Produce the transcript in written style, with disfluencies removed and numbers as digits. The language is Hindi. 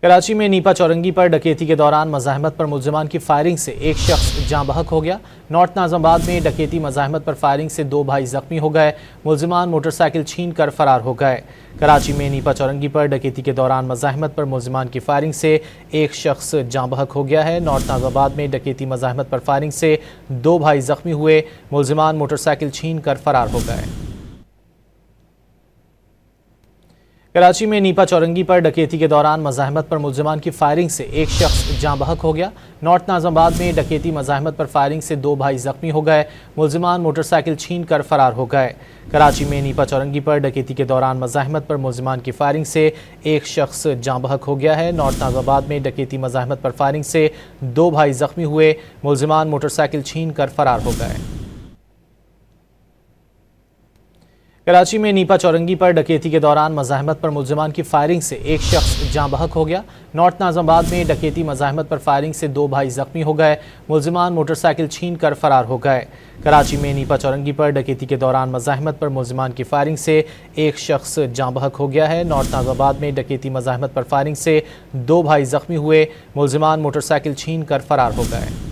कराची में नीपा चौरंगी पर डकैती के दौरान मज़ाहमत पर मुल्ज़िमान की फायरिंग से एक शख्स जाँ बहक हो गया। नॉर्थ नाज़िमाबाद में डकैती मज़ाहमत पर फायरिंग से 2 भाई जख्मी हो गए। मुल्ज़िमान मोटरसाइकिल छीन कर फरार हो गए। कराची में नीपा चौरंगी पर डकैती के दौरान मज़ाहमत पर मुल्ज़िमान की फायरिंग से एक शख्स जाँ बहक हो गया है। नॉर्थ नाज़िमाबाद में डकैती मज़ाहमत पर फायरिंग से 2 भाई जख्मी हुए। मुल्ज़िमान मोटरसाइकिल छीन कर फरार हो गए। कराची में नीपा चौरंगी पर डकैती के दौरान मज़ाहमत पर मुल्ज़िमान की फायरिंग से एक शख्स जाँ बहक हो गया। नॉर्थ नाज़िमाबाद में डकैती मज़ाहमत पर फायरिंग से 2 भाई जख्मी हो गए। मुल्ज़िमान मोटरसाइकिल छीन कर फरार हो गए। कराची में नीपा चौरंगी पर डकैती के दौरान मज़ाहमत पर मुल्ज़िमान की फायरिंग से एक शख्स जाँ बहक हो गया है। नॉर्थ नाज़िमाबाद में डकैती मज़ाहमत पर फायरिंग से 2 भाई जख्मी हुए। मुल्ज़िमान मोटरसाइकिल छीन कर फरार हो गए। कराची में नीपा चौरंगी पर डकैती के दौरान मज़ाहमत पर मुल्ज़िमान की फायरिंग से एक शख्स जाँ बहक हो गया। नॉर्थ नाज़िमाबाद में डकैती मज़ाहमत पर फायरिंग से 2 भाई जख्मी हो गए। मुल्ज़िमान मोटरसाइकिल छीन कर फरार हो गए। कराची में नीपा चौरंगी पर डकैती के दौरान मज़ाहमत पर मुल्ज़िमान की फायरिंग से एक शख्स जाँ बहक हो गया है। नॉर्थ नाज़िमाबाद में डकैती मज़ाहमत पर फायरिंग से 2 भाई जख्मी हुए। मुल्ज़िमान मोटरसाइकिल छीन कर फरार हो गए।